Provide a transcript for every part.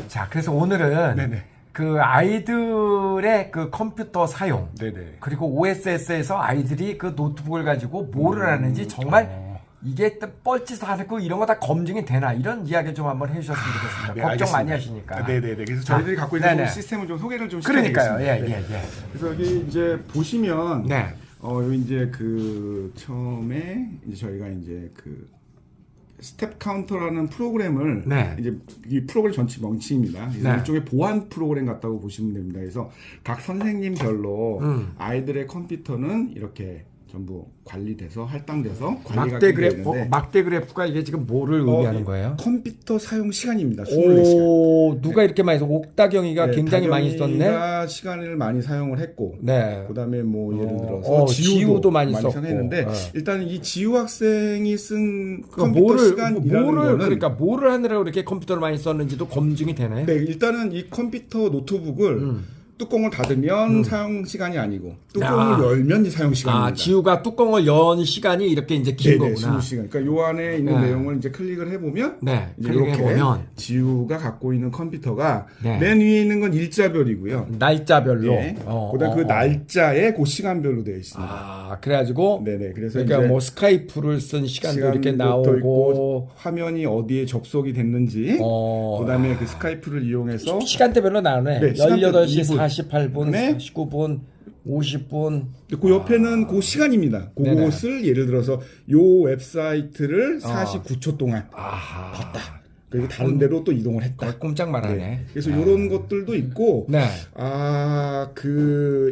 자, 그래서 오늘은 네네. 그 아이들의 그 컴퓨터 사용, 네네. 그리고 OSS에서 아이들이 그 노트북을 가지고 뭐를 하는지 정말 이게 뻘짓 하고 이런 거 다 검증이 되나 이런 이야기 좀 한번 해주셨으면 좋겠습니다. 네, 걱정 알겠습니다. 많이 하시니까. 네네네. 그래서 저희들이 갖고 있는 네네. 시스템을 좀 소개를 좀 그러니까요. 시켜드리겠습니다. 예, 예, 예. 그래서 여기 이제 보시면 네. 여기 이제 그 처음에 이제 저희가 이제 그 스텝 카운터라는 프로그램을 네. 이제 이 프로그램 전체 명칭입니다. 네. 일종의 보안 프로그램 같다고 보시면 됩니다. 그래서 각 선생님별로 아이들의 컴퓨터는 이렇게 전부 관리돼서 할당돼서 관리가 막대 되는데 그래프, 막대 그래프가 이게 지금 뭐를 의미하는 거예요? 컴퓨터 사용 시간입니다. 24시간. 오, 누가 이렇게 많이 써? 옥다경이가 네, 굉장히 많이 썼네. 다경이가 시간을 많이 사용을 했고, 네. 그다음에 뭐 예를 들어서 지우도 많이 썼고. 사용했는데 일단 이 지우 학생이 쓴 그러니까 컴퓨터 시간이라는 거는 그러니까 뭐를 하느라고 이렇게 컴퓨터를 많이 썼는지도 검증이 되나요? 네, 일단은 이 컴퓨터 노트북을 뚜껑을 닫으면 사용 시간이 아니고 뚜껑을 열면 사용 시간입니다. 아, 지우가 뚜껑을 연 시간이 이렇게 이제 긴 네네, 거구나. 20시간. 그러니까 요 안에 있는 내용을 이제 클릭을 해보면 네, 이제 클릭해 이렇게 보면 지우가 갖고 있는 컴퓨터가 네. 맨 위에 있는 건 일자별이고요. 날짜별로. 네. 그다음 그 날짜에 그 시간별로 되어 있습니다. 아, 그래가지고 네네. 그래서 그러니까 이제 뭐 스카이프를 쓴 시간도 이렇게 시간부터 있고, 나오고 화면이 어디에 접속이 됐는지 그다음에 그 스카이프를 이용해서 시간대별로 나오네. 네, 시간대 18시 2분. 48분, 네. 49분, 50분. 그 옆에는 그 시간입니다. 그것을 예를 들어서 요 웹사이트를 49초 동안 아하. 봤다. 그리고 다른 데로 또 이동을 했다. 꼼짝 말하네. 네. 그래서 이런 것들도 있고, 네.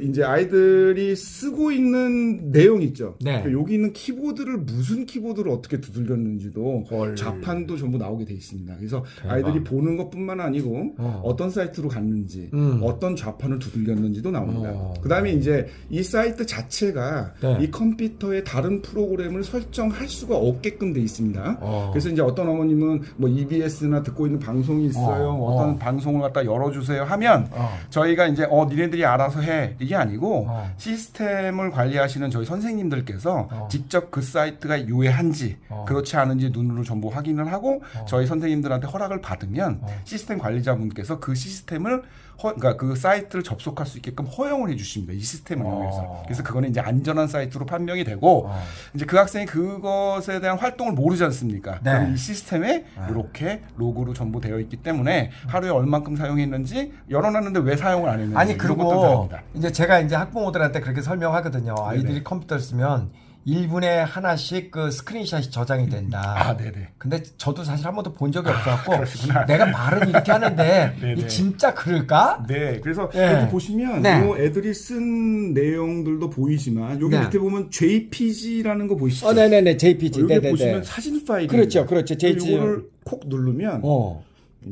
이제 아이들이 쓰고 있는 내용 있죠. 네. 그 여기 있는 키보드를 무슨 키보드를 어떻게 두들겼는지도 헐. 자판도 전부 나오게 돼 있습니다. 그래서 대박. 아이들이 보는 것뿐만 아니고 어떤 사이트로 갔는지, 어떤 좌판을 두들겼는지도 나옵니다. 그 다음에 이제 이 사이트 자체가 네. 이 컴퓨터의 다른 프로그램을 설정할 수가 없게끔 돼 있습니다. 그래서 이제 어떤 어머님은 뭐 EBS나 듣고 있는 방송이 있어요. 어떤 방송을 갖다 열어주세요 하면 저희가 이제 니네들이 알아서 해 이게 아니고 시스템을 관리하시는 저희 선생님들께서 직접 그 사이트가 유해한지 그렇지 않은지 눈으로 전부 확인을 하고 저희 선생님들한테 허락을 받으면 시스템 관리자분께서 그 시스템을 그러니까 그 사이트를 접속할 수 있게끔 허용을 해주십니다. 이 시스템을 이용해서. 그래서 그거는 이제 안전한 사이트로 판명이 되고 이제 그 학생이 그것에 대한 활동을 모르지 않습니까? 네. 그럼 이 시스템에 이렇게 로그로 전부 되어 있기 때문에 하루에 얼만큼 사용했는지 열어놨는데 왜 사용을 안 했는지 아니 이런 것들도 그리고 합니다. 이제 제가 이제 학부모들한테 그렇게 설명하거든요. 아이들이 컴퓨터를 쓰면 1분에 하나씩 그 스크린샷이 저장이 된다. 아, 네네. 근데 저도 사실 한 번도 본 적이 없어갖고 그러시구나. 내가 말은 이렇게 하는데 네네. 이 진짜 그럴까? 네, 그래서 네. 여기 보시면 네. 요 애들이 쓴 내용들도 보이지만 여기 네. 밑에 보면 JPG라는 거 보이시죠? 네네네 JPG. 여기 네네네. 보시면 사진 파일이 그렇죠, 그렇죠. JPG. 이거를 콕 누르면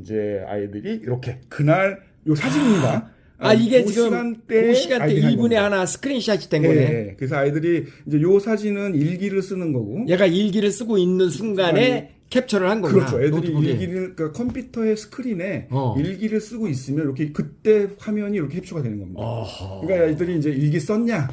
이제 아이들이 이렇게 그날 요 사진입니다. 이게 그 지금 시간대에 그 시간대 아이들이 한 1분에 겁니다. 하나 스크린샷이 된 네, 거네. 네. 그래서 아이들이 이제 요 사진은 일기를 쓰는 거고. 얘가 일기를 쓰고 있는 순간에 캡처를 한 거구나. 그렇죠. 애들이 노트북에. 일기를 그러니까 컴퓨터의 스크린에 어. 일기를 쓰고 있으면 이렇게 그때 화면이 이렇게 캡처가 되는 겁니다. 그러니까 애들이 이제 일기 썼냐?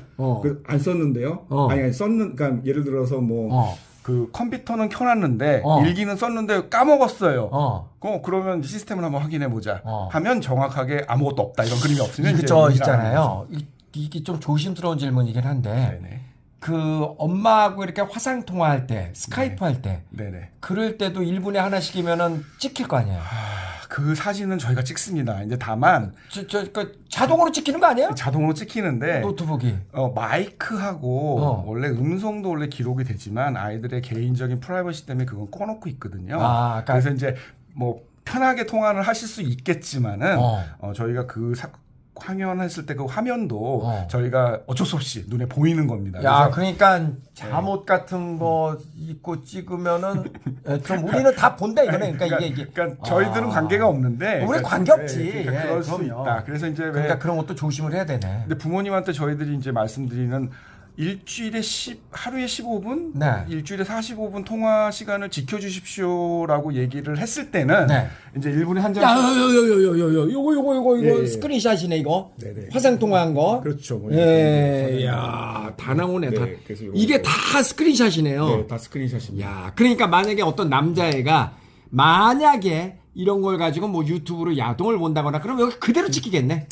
안 썼는데요. 아니 썼는 그러니까 예를 들어서 뭐 그 컴퓨터는 켜놨는데 일기는 썼는데 까먹었어요. 그러면 시스템을 한번 확인해 보자. 하면 정확하게 아무것도 없다 이런 그림이 없으면 그죠 이제 있잖아요. 이게 좀 조심스러운 질문이긴 한데 네네. 그 엄마하고 이렇게 화상 통화할 때 스카이프 할 때 네네. 그럴 때도 1분에 하나씩이면은 찍힐 거 아니에요. 그 사진은 저희가 찍습니다. 이제 다만 그 자동으로 찍히는 거 아니에요? 자동으로 찍히는데 노트북이. 마이크하고 원래 음성도 원래 기록이 되지만 아이들의 개인적인 프라이버시 때문에 그건 꺼놓고 있거든요. 그러니까 그래서 이제 뭐 편하게 통화를 하실 수 있겠지만은 저희가 그 화면했을 때 그 화면도 저희가 어쩔 수 없이 눈에 보이는 겁니다. 야, 그러니까 잠옷 같은 거 입고 찍으면은 좀 우리는 다 본다 이거네. 그러니까 이게 그러니까 저희들은 관계가 없는데 우리 관계 없지. 그러니까 그럴 수 그럼요. 있다. 그래서 이제 그러니까 그런 것도 조심을 해야 되네. 근데 부모님한테 저희들이 이제 말씀드리는 일주일에 하루에 15분, 네. 일주일에 45분 통화 시간을 지켜주십시오라고 얘기를 했을 때는 네. 이제 1분에 한 장. 요거 예. 스크린샷이네 이거. 네네. 화상 통화한 거. 그렇죠. 뭐 예, 야, 다 나오네. 네, 다. 그래서 요거- 이게 다 스크린샷이네요. 네, 다 스크린샷입니다. 야, 그러니까 만약에 어떤 남자애가 만약에 이런 걸 가지고 뭐 유튜브로 야동을 본다거나 그러면 여기 그대로 찍히겠네.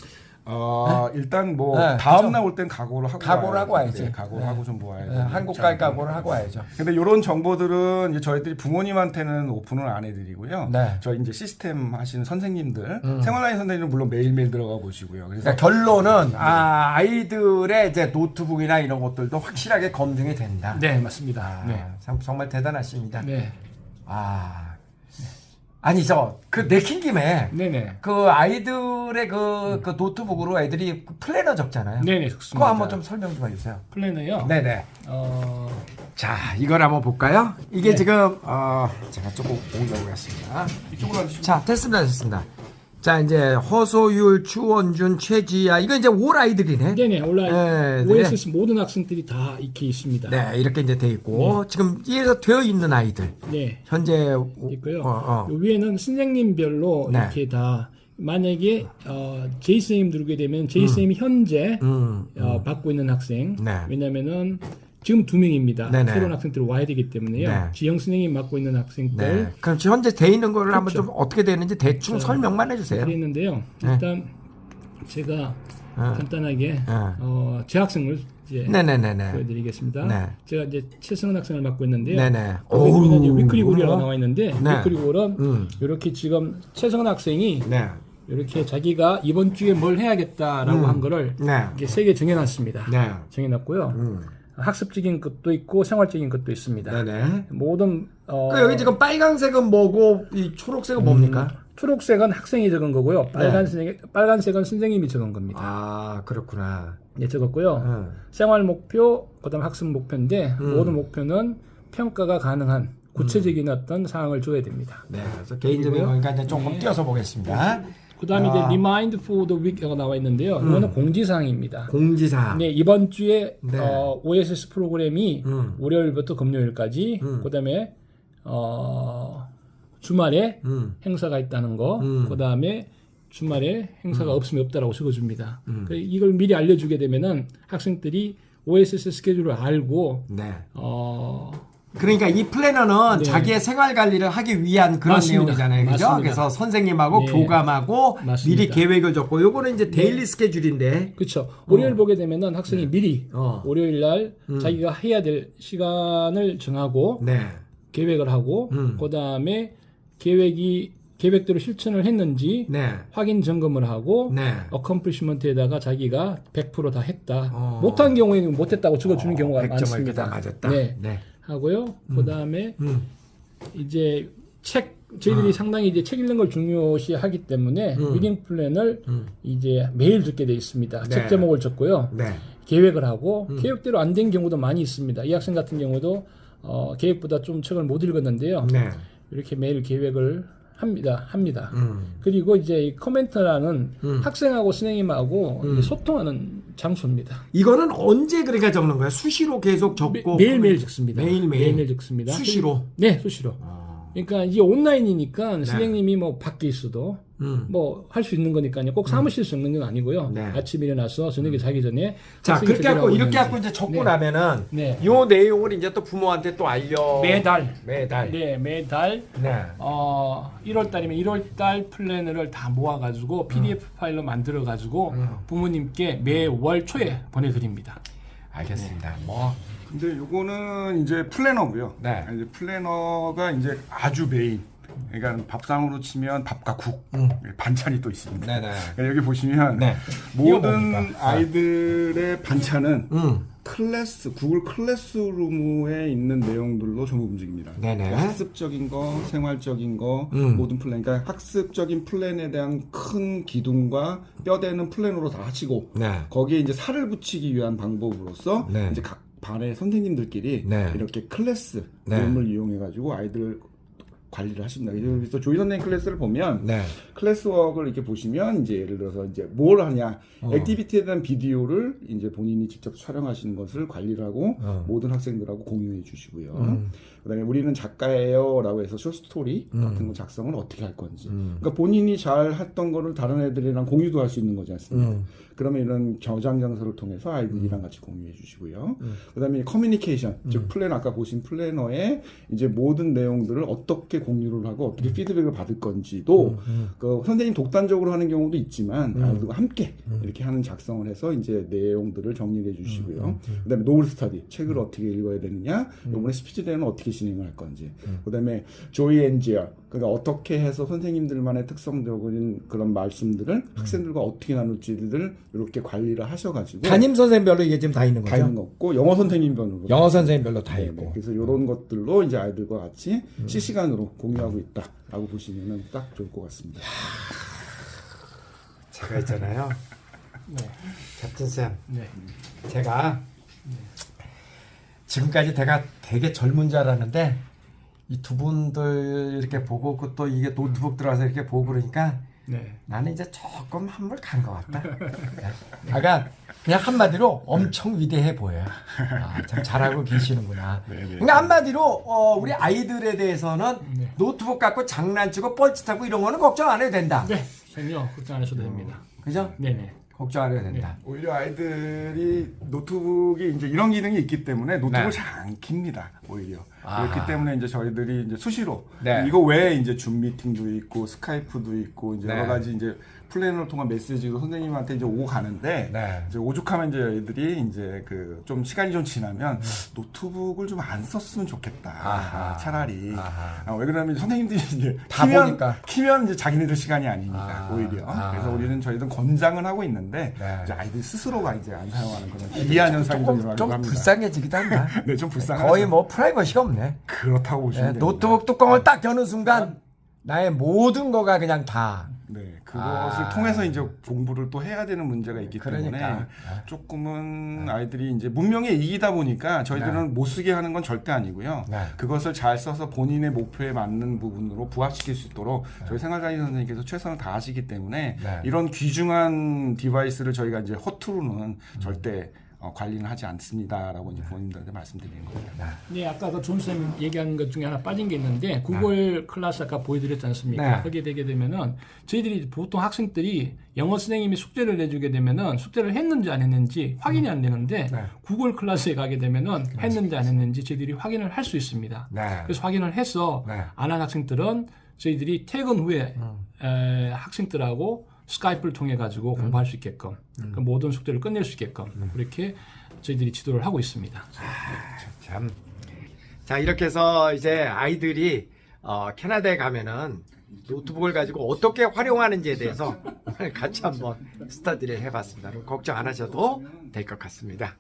일단 뭐 네, 다음 날 올 땐 각오를 하고 각오를 하고 와야지. 네, 각오를 하고 좀 모아야죠. 한국 갈 각오를 하고 와야죠. 근데 이런 정보들은 이제 저희들이 부모님한테는 오픈을 안 해드리고요. 네. 저희 이제 시스템 하시는 선생님들, 생활라인 선생님은 물론 매일매일 들어가 보시고요. 그래서 그러니까 결론은 아이들의 이제 노트북이나 이런 것들도 확실하게 검증이 된다. 네, 맞습니다. 네. 참 정말 대단하십니다. 네. 아니 그 내킨 김에 네네. 그 아이들의 그 노트북으로 애들이 그 플래너 적잖아요. 네네, 좋습니다. 그거 한번 좀 설명 좀 해주세요. 플래너요? 네네. 자, 이걸 한번 볼까요? 이게 네. 지금 제가 조금 옮겨보겠습니다. 이쪽으로 와주시면. 자, 됐습니다. 자, 이제 허소율, 추원준, 최지아 이거 이제 올 아이들이네. 네네, 온라인 네, OSS 모든 학생들이 다 이렇게 있습니다. 네, 이렇게 이제 돼 있고 지금 이에서 되어 있는 아이들 네. 현재 있고요. 요 위에는 선생님별로 네. 이렇게 다 만약에 제이 선생님 누르게 되면 제이 선생님이 현재 받고 있는 학생. 네. 왜냐면은 지금 2명입니다. 네네. 새로운 학생들이 와야 되기 때문에요. 네. 지영 선생님이 맡고 있는 학생들. 네. 그럼 지금 현재 돼 있는 거를 한번 그렇죠. 좀 어떻게 되는지 대충 설명만 해주세요. 그랬는데요. 네. 일단 제가 간단하게 재학생을 이제 네네네네. 보여드리겠습니다. 네. 제가 이제 최승원 학생을 맡고 있는데요. 네네. 위클리 오우, 위클리골이라고 나와 있는데 네. 위클리골은 이렇게 지금 최승원 학생이 네. 이렇게 자기가 이번 주에 뭘 해야겠다라고 한 거를 네. 이렇게 3개 정해놨습니다. 네. 정해놨고요. 학습적인 것도 있고 생활적인 것도 있습니다. 네네. 모든 그 여기 지금 빨간색은 뭐고 이 초록색은 뭡니까? 초록색은 학생이 적은 거고요. 빨간색은 선생님이 적은 겁니다. 아, 그렇구나. 네, 적었고요. 생활 목표, 그다음 학습 목표인데 모든 목표는 평가가 가능한 구체적인 어떤 사항을 줘야 됩니다. 네, 그래서 개인적인 거니까 이제 조금 띄어서 보겠습니다. 그다음에 이제 Remind for the Week가 나와 있는데요. 이거는 공지사항입니다. 공지사항. 네, 이번 주에 네. OSS 프로그램이 월요일부터 금요일까지 그다음에 주말에 행사가 있다는 거, 그다음에 주말에 행사가 없으면 없다라고 적어줍니다. 이걸 미리 알려주게 되면은 학생들이 OSS 스케줄을 알고 네. 그러니까 이 플래너는 네. 자기의 생활 관리를 하기 위한 그런 맞습니다. 내용이잖아요. 그죠? 맞습니다. 그래서 선생님하고 네. 교감하고 맞습니다. 미리 계획을 적고 요거는 이제 데일리 스케줄인데. 그렇죠. 월요일 보게 되면은 학생이 미리 월요일 날 자기가 해야 될 시간을 정하고 네. 계획을 하고 그다음에 계획대로 실천을 했는지 네. 확인 점검을 하고 네. 어컴플리시먼트에다가 자기가 100% 다 했다. 못한 경우에는 못했다고 적어주는 경우가 100점을 많습니다. 다 맞았다. 네. 네. 하고요. 그다음에 이제 저희들이 상당히 이제 책 읽는 걸 중요시하기 때문에 리딩 플랜을 이제 매일 적게 돼 있습니다. 네. 책 제목을 적고요. 네. 계획을 하고 계획대로 안 된 경우도 많이 있습니다. 이 학생 같은 경우도 계획보다 좀 책을 못 읽었는데요. 네. 이렇게 매일 계획을 합니다. 그리고 이제 이 코멘트라는 학생하고 선생님하고 이제 소통하는 장소입니다. 이거는 언제 그러니까 적는 거예요? 수시로 계속 적고 매일매일 적습니다. 매일매일 매일매일 적습니다. 수시로. 네, 수시로. 그러니까 이게 온라인이니까 선생님이 뭐 밖에 있어도 뭐 할 수 있는 거니까요. 꼭 사무실 쓰는 건 아니고요. 네. 아침에 일어나서 저녁에 자기 전에 자, 학생이 그렇게 하고 제대로 이렇게 하고 하고 이제 적고 네. 나면은 네. 요 내용을 이제 또 부모한테 또 매달 매달. 네, 매달 네. 1월 달이면 1월 달 플랜을 다 모아 가지고 PDF 파일로 만들어 가지고 부모님께 매월 초에 보내 드립니다. 알겠습니다. 네. 뭐 근데 요거는 이제 플래너고요. 네. 이제 플래너가 이제 아주 메인. 그러니까 밥상으로 치면 밥과 국, 반찬이 또 있습니다. 네네. 그러니까 여기 보시면 네. 이거 모든 뭡니까? 아이들의 반찬은 구글 클래스룸에 있는 내용들로 전부 움직입니다. 네네. 그러니까 학습적인 거, 생활적인 거, 모든 플랜. 그러니까 학습적인 플랜에 대한 큰 기둥과 뼈대는 플랜으로 다 하시고 네. 거기에 이제 살을 붙이기 위한 방법으로서 네. 이제 각 반의 선생님들끼리 네. 이렇게 클래스 네. 이름을 이용해 가지고 아이들 관리를 하십니다. 그래서 조이 선생님 클래스를 보면 네. 클래스워크를 이렇게 보시면 이제 예를 들어서 이제 뭘 하냐 액티비티에 대한 비디오를 이제 본인이 직접 촬영하시는 것을 관리를 하고 모든 학생들하고 공유해 주시고요. 그다음에 우리는 작가예요라고 해서 쇼스토리 같은 거 작성을 어떻게 할 건지. 그러니까 본인이 잘 했던 거를 다른 애들이랑 공유도 할 수 있는 거지 않습니까? 그러면 이런 저장장소를 통해서 아이들이랑 같이 공유해 주시고요. 그다음에 커뮤니케이션, 즉 플래너 아까 보신 플래너의 이제 모든 내용들을 어떻게 공유를 하고 어떻게 피드백을 받을 건지도 그 선생님 독단적으로 하는 경우도 있지만 아이들과 함께 이렇게 하는 작성을 해서 이제 내용들을 정리해 주시고요. 그다음에 노블 스터디 책을 어떻게 읽어야 되느냐, 이번에 스피치 대회는 어떻게 진행을 할 건지. 그다음에 조이 엔지어 그러니까 어떻게 해서 선생님들만의 특성적인 그런 말씀들을 학생들과 어떻게 나눌지를 이렇게 관리를 하셔가지고 담임 선생님별로 이게 지금 다 있는 다 거죠? 있는 거 없고 영어 선생님별로 영어 선생님별로 다 네, 있고. 네. 그래서 이런 것들로 이제 아이들과 같이 실시간으로 공유하고 있다라고 보시면은 딱 좋을 것 같습니다. 제가 있잖아요. 네. 캡틴 쌤. 네. 제가 지금까지 내가 되게 젊은 줄 알았는데 이 두 분들 이렇게 보고 그 또 이게 노트북 들어와서 이렇게 보고 그러니까 네. 나는 이제 조금 한물 간 것 같다. 그러니까 그냥 한마디로 엄청 위대해 보여요. 아, 참 잘하고 계시는구나. 그러니까 한마디로 우리 아이들에 대해서는 네. 노트북 갖고 장난치고 뻘짓하고 이런 거는 걱정 안 해도 된다. 네. 전혀 걱정 안 하셔도 됩니다. 그죠? 네네. 걱정 안 해도 된다. 오히려 아이들이 노트북이 이제 이런 기능이 있기 때문에 노트북을 네. 잘 안 킵니다. 오히려 아하. 그렇기 때문에 이제 저희들이 이제 수시로 네. 이거 외에 이제 줌 미팅도 있고 스카이프도 있고 이제 네. 여러 가지 이제 플래너를 통한 메시지도 선생님한테 이제 오고 가는데 네. 이제 오죽하면 이제 저희들이 이제 그 좀 시간이 좀 지나면 노트북을 좀 안 썼으면 좋겠다. 아하. 차라리 아하. 왜 그러냐면 선생님들이 이제 다 보니까. 키면 이제 자기네들 시간이 아니니까 오히려 그래서 우리는 저희는 권장은 하고 있는데 네. 이제 아이들 스스로가 이제 안 사용하는 그런 기이한 현상이 조금 일어나고 좀 합니다. 불쌍해지기도 한다. 네, 좀 불쌍하죠. 거의 뭐 프라이버시가 없네. 그렇다고 보시면 네, 됩니다. 노트북 뚜껑을 딱 여는 순간 나의 모든 거가 그냥 다. 네, 그것을 통해서 이제 공부를 또 해야 되는 문제가 있기 때문에 그러니까. 조금은 아이들이 이제 문명에 이기다 보니까 저희들은 못 쓰게 하는 건 절대 아니고요. 네. 그것을 잘 써서 본인의 목표에 맞는 부분으로 부합시킬 수 있도록 저희 생활관리 선생님께서 최선을 다하시기 때문에 네. 이런 귀중한 디바이스를 저희가 이제 허투루는 절대 관리는 하지 않습니다라고 이제 부모님들한테 말씀드리는 겁니다. 네, 아까 그 존쌤 얘기한 것 중에 하나 빠진 게 있는데 구글 클래스 아까 보여드렸지 않습니까? 네. 거기에 되게 되면은 저희들이 보통 학생들이 영어 선생님이 숙제를 내주게 되면은 숙제를 했는지 안 했는지 확인이 안 되는데 네. 구글 클래스에 가게 되면은 했는지 안 했는지 저희들이 확인을 할 수 있습니다. 네. 그래서 확인을 해서 네. 안 한 학생들은 저희들이 퇴근 후에 학생들하고 스카이프를 통해 가지고 공부할 수 있게끔 그 모든 숙제를 끝낼 수 있게끔 그렇게 저희들이 지도를 하고 있습니다. 참. 자, 이렇게 해서 이제 아이들이 캐나다에 가면은 노트북을 가지고 어떻게 활용하는지에 대해서 같이 한번 스터디를 해봤습니다. 걱정 안 하셔도 될 것 같습니다.